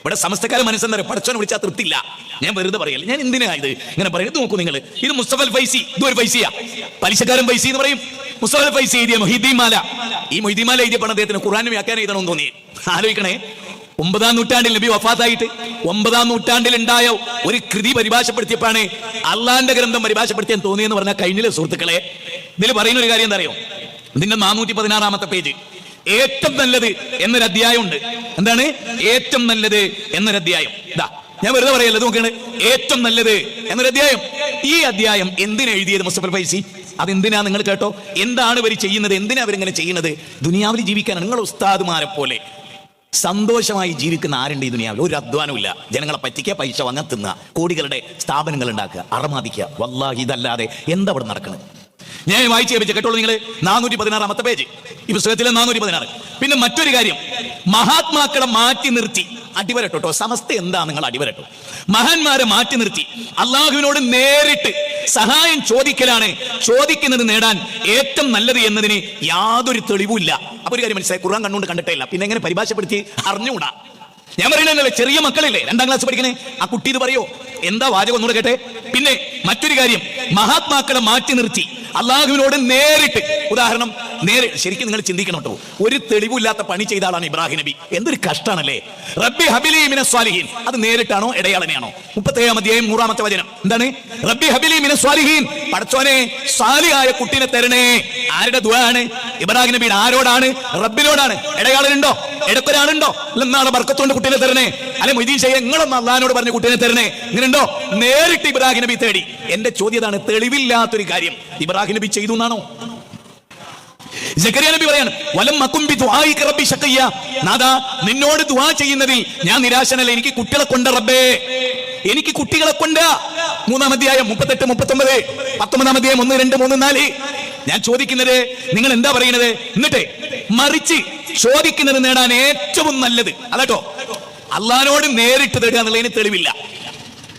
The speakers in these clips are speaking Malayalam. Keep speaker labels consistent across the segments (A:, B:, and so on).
A: ഇവിടെ സമസ്തക്കാരെ മനസ്സെന്നറിയാം, പഠിച്ചവനെ വിളിച്ചാൽ തൃപ്തില്ല. ഞാൻ വെറുതെ പറയല്ല, ഞാൻ എന്തിനാ ഇത് ഇങ്ങനെ പറയുന്നത്? നോക്കൂ നിങ്ങൾ, ഇത് മുസ്തഫൽ ഫൈസി, ഇതൊരു ഫൈസിയാ, പലിശക്കാരൻ ഫൈസി എന്ന് പറയും. മുസ്തഫൽ ഫൈസി എഴുതിയ മൊഹീദ്ദീൻ മാല, ഈ മൊഹീദ്ദീൻ മാല എഴുതിയ അദ്ദേഹത്തിന് ഖുർആൻ വ്യാഖ്യാനം എഴുതണമെന്ന് തോന്നി. ആലോചിക്കണേ, 9-ാം നൂറ്റാണ്ടിൽ നബി വഫാത്തായിട്ട് 9-ാം നൂറ്റാണ്ടിൽ ഉണ്ടായ ഒരു കൃതി പരിഭാഷപ്പെടുത്തിയപ്പോഴാണ് അള്ളാന്റെ ഗ്രന്ഥം പരിഭാഷപ്പെടുത്തിയാൻ തോന്നിയെന്ന് പറഞ്ഞാൽ കഴിഞ്ഞില്ലേ സുഹൃത്തുക്കളെ? ഇതിൽ പറയുന്ന ഒരു കാര്യം എന്താ അറിയോ? ഇതിന്റെ 416-ാമത്തെ പേജ്, ഏറ്റവും നല്ലത് എന്നൊരു അധ്യായം ഉണ്ട്. എന്താണ് ഏറ്റവും നല്ലത് എന്നൊരു അധ്യായം? ഇതാ, ഞാൻ വെറുതെ പറയല്ല, നോക്കുകയാണ്, ഏറ്റവും നല്ലത് എന്നൊരു അധ്യായം. ഈ അധ്യായം എന്തിനാ എഴുതിയത് മുസ്തഫൽ ഫൈസി? അതെന്തിനാ നിങ്ങൾ കേട്ടോ? എന്താണ് ഇവർ ചെയ്യുന്നത്? എന്തിനാ അവരിങ്ങനെ ചെയ്യുന്നത്? ദുനിയാവിൽ ജീവിക്കാനാണ്. നിങ്ങൾ ഉസ്താദുമാരെ പോലെ സന്തോഷമായി ജീവിക്കുന്ന ആരുണ്ട് ഈ ദുനിയാവിൽ? ഒരു അധ്വാനമില്ല. ജനങ്ങളെ പറ്റിക്കുക, പൈസ വാങ്ങാൻ, തിന്നുക, കോടികളുടെ സ്ഥാപനങ്ങൾ ഉണ്ടാക്കുക, അറമാദിക്കുക. വല്ലാഹി ഇതല്ലാതെ എന്താ ഇവിടെ നടക്കുന്നത്? ഞാൻ വായിച്ചു കേൾപ്പിച്ച കേട്ടോളൂ നിങ്ങൾ, 416-ാമത്തെ പേജ്, ഈ പുസ്തകത്തിലെ 416. പിന്നെ മറ്റൊരു കാര്യം, മഹാത്മാക്കളെ മാറ്റി നിർത്തി അടിവരട്ടോ. സമസ്ത എന്താ നിങ്ങൾ അടിവരട്ടോ? മഹാന്മാരെ മാറ്റി നിർത്തി അള്ളാഹുവിനോട് നേരിട്ട് സഹായം ചോദിക്കലാണ് ചോദിക്കുന്നത് നേടാൻ ഏറ്റവും നല്ലത് എന്നതിന് യാതൊരു തെളിവുമില്ല. അപ്പൊ ഒരു കാര്യം മനസ്സിലായി, ഖുർആൻ കണ്ണുകൊണ്ട് കണ്ടിട്ടേ ഇല്ല, പിന്നെ എങ്ങനെ പരിഭാഷപ്പെടുത്തി അറിഞ്ഞുകൂടാ? ഞാൻ പറയുന്നല്ലേ, ചെറിയ മക്കളില്ലേ 2-ാം ക്ലാസ് പഠിക്കണേ, ആ കുട്ടി ഇത് പറയോ? എന്താ വാചകം ഒന്നുകൂടെ കേട്ടെ. പിന്നെ മറ്റൊരു കാര്യം, മഹാത്മാക്കളെ മാറ്റി നിർത്തി അള്ളാഹുവിനോട് നേരിട്ട്, ഉദാഹരണം ശരിക്കും നിങ്ങൾ ചിന്തിക്കണം കേട്ടോ, ഒരു തെളിവില്ലാത്ത പണി ചെയ്ത ആളാണ് ഇബ്രാഹിം നബി. എന്തൊരു കഷ്ടാണല്ലേ? റബ്ബി ഹബിലി മിനസ് സ്വാലിഹീൻ, അത് നേരിട്ടാണോ ഇടയാളനെയാണോ? 37-ാം അധ്യായം 100-ാമത്തെ വചനം എന്താണ്? റബ്ബി ഹബിലി മിനസ് സ്വാലിഹീൻ, പടച്ചോനെ സാലിഹായ കുട്ടിനെ തരണേ. ആരുടെ ദുആ ആണ്? ഇബ്രാഹിം നബിയുടെ. ആരോടാണ്? റബ്ബിനോടാണ്. ഇടയാളനുണ്ടോ? ഇടക്കൊരാളുണ്ടോ? എന്നാണ് ബർക്കത്തോണ്ട് കുട്ടിനെ തരണേ. അല്ലെ മൊയ്തീൻ ഷെയ്ഖ് നിങ്ങളൊന്ന് അള്ളാഹിനോട് പറഞ്ഞ കുട്ടിനെ തരണേ. ഇങ്ങനെയുണ്ടോ? നേരിട്ട് ഇബ്രാഹിം നബി തേടി. എന്റെ ചോദ്യം ഇതാണ്, തെളിവില്ലാത്തൊരു കാര്യം ഇബ്രാഹിം നബി ചെയ്തു എന്നാണോ? സക്കരിയ നബി പറയാണ്, വലം മകും ബി ദുആഇക റബ്ബി ശഖിയ, നാദാ നിന്നോട് ദുആ ചെയ്യുന്നതിൽ ഞാൻ നിരാശനല്ല, എനിക്ക് കുട്ടികളെ കൊണ്ട് റബ്ബേ, എനിക്ക് കുട്ടികളെ കൊണ്ട്. 3-ാം അധ്യായം 38, 39, 19-ാം അധ്യായം 1, 2, 3, 4. ഞാൻ ചോദിക്കുന്നത് നിങ്ങൾ എന്താ പറയുന്നത്? എന്നിട്ട് മറിച്ച് ചോദിക്കുന്നത് നേടാൻ ഏറ്റവും നല്ലത് അതാട്ടോ, അള്ളാഹിനോട് നേരിട്ട് തേടുക എന്നുള്ളതിന് തെളിവില്ല.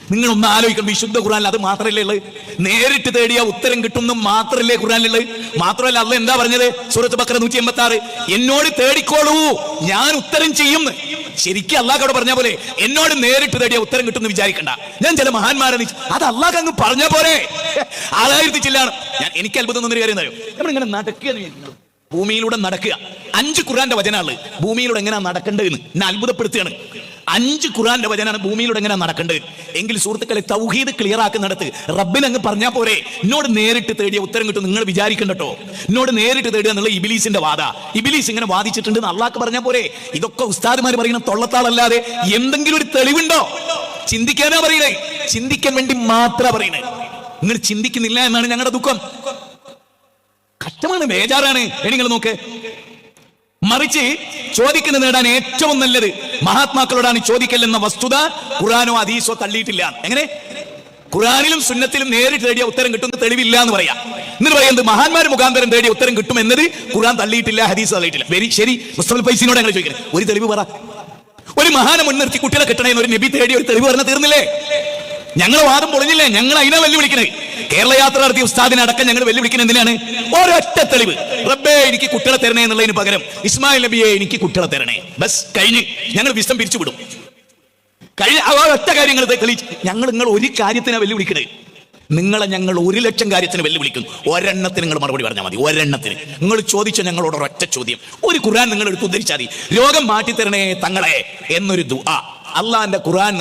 A: നിങ്ങളൊന്ന് ആലോചിക്കണം, വിശുദ്ധ ഖുർആനിൽ അത് മാത്രമല്ലേ ഉള്ളത്? നേരിട്ട് തേടിയ ഉത്തരം കിട്ടുന്ന മാത്രമല്ലേ ഖുർആനിലുള്ളത്? മാത്രമല്ല അള്ളാഹ് എന്താ പറഞ്ഞത്? സൂറത്ത് ബഖറ 186, എന്നോട് തേടിക്കോളൂ ഞാൻ ഉത്തരം ചെയ്യും. ശരിക്കും അള്ളാഹ് അവിടെ പറഞ്ഞ പോലെ എന്നോട് നേരിട്ട് തേടിയ ഉത്തരം കിട്ടുമെന്ന് വിചാരിക്കണ്ട. ഞാൻ ചില മഹാന്മാരെ അത് അള്ളാഹ് അങ്ങ് പറഞ്ഞ പോലെ ആളായിരത്തി ചില്ലാണ്. എനിക്ക് അത്ഭുതം തോന്നുന്ന കാര്യം അറിയോ? നമ്മളിങ്ങനെ നടക്കുക, ഭൂമിയിലൂടെ നടക്കുക. 5 ഖുർആന്റെ വചനമാണ് ഭൂമിയിലൂടെ എങ്ങനെയാ നടക്കേണ്ടതെന്ന് എന്നെ അത്ഭുതപ്പെടുത്തുകയാണ്. 5 ഖുർആന്റെ വചനാണ് ഭൂമിയിലൂടെ എങ്ങനെയാ നടക്കേണ്ടത്. എങ്കിൽ സുഹൃത്തുക്കളെ, തൗഹീദ് ക്ലിയർ ആക്കുന്നിടത്ത് റബ്ബിന് അങ്ങ് പറഞ്ഞാൽ പോരെ എന്നോട് നേരിട്ട് തേടിയ ഉത്തരം കിട്ടും. നിങ്ങൾ വിചാരിക്കണ്ടോ എന്നോട് നേരിട്ട് തേടുക എന്നുള്ള ഇബിലീസിന്റെ വാദ. ഇബിലീസ് ഇങ്ങനെ വാദിച്ചിട്ടുണ്ട് അള്ളാഹ് പറഞ്ഞാൽ പോരെ? ഇതൊക്കെ ഉസ്താദുമാർ പറയുന്ന തൊള്ളത്താളല്ലാതെ എന്തെങ്കിലും ഒരു തെളിവുണ്ടോ? ചിന്തിക്കാനാ പറയണേ, ചിന്തിക്കാൻ വേണ്ടി മാത്രമാ പറയണേ. നിങ്ങൾ ചിന്തിക്കുന്നില്ല എന്നാണ് ഞങ്ങളുടെ ദുഃഖം. കഷ്ടമാണ്, ബേജാറാണ്. നിങ്ങൾ നോക്ക്, മറിച്ച് ചോദിക്കുന്നത് നേടാൻ ഏറ്റവും നല്ലത് മഹാത്മാക്കളോടാണ് ചോദിക്കലെന്ന വസ്തുത ഖുർആനോ ഹദീസോ തള്ളിയിട്ടില്ല. എങ്ങനെ? ഖുർആനിലും സുന്നത്തിലും നേരിട്ട് തേടിയ ഉത്തരം കിട്ടുന്ന തെളിവില്ല എന്ന് പറയാം. എന്നിട്ട് പറയുന്നത് മഹാന്മാർ മുഖാന്തരം തേടിയ ഉത്തരം കിട്ടും എന്നത് ഖുർആൻ തള്ളിയിട്ടില്ല, ഹദീസ് തള്ളിയിട്ടില്ല. ശരി, മുസ്തഫൽ ഫൈസിനോട് ഞങ്ങൾ ചോദിക്കുന്നത്, ഒരു തെളിവ് പറ. ഒരു മഹാനെ മുൻനിർത്തി കുട്ടികളെ കിട്ടണമെന്ന് ഒരു നബി തേടിയ ഒരു തെളിവ് പറഞ്ഞാൽ തീർന്നില്ലേ? ഞങ്ങൾ വാദം പൊളിഞ്ഞില്ലേ? ഞങ്ങൾ അതിനെ വെല്ലുവിളിക്കണേ. കേരള യാത്ര നടത്തിയ ഉസ്താദിനെ അടക്കം ഞങ്ങൾ വെല്ലുവിളിക്കുന്നത് എന്തിനാണ്? ഒരൊറ്റ തെളിവ്, റബ്ബേ എനിക്ക് കുട്ടികളെ തരണേ എന്നുള്ളതിന് പകരം ഇസ്മായിൽ നബിയെ എനിക്ക് കുട്ടികളെ തരണേ. ബസ് കഴിഞ്ഞ് ഞങ്ങൾ വിഷം പിരിച്ചുവിടും. കഴിഞ്ഞ ഒറ്റ കാര്യങ്ങൾ തെളിയിച്ച് നിങ്ങൾ ഒരു കാര്യത്തിനാണ് വെല്ലുവിളിക്കണേ. നിങ്ങളെ ഞങ്ങൾ 1,00,000 കാര്യത്തിന് വെല്ലുവിളിക്കുന്നു. ഒരെണ്ണത്തിന് നിങ്ങൾ മറുപടി പറഞ്ഞാൽ മതി. ഒരെണ്ണത്തിന് നിങ്ങൾ ചോദിച്ച ഞങ്ങളോട് ഒരൊറ്റ ചോദ്യം, ഒരു ഖുർആൻ നിങ്ങൾ എടുത്ത് ഉദ്ധരിച്ചാൽ മതി. രോഗം മാറ്റിത്തരണേ തങ്ങളെ എന്നൊരു ദുആ അള്ളാന്റെ ഖുർആൻ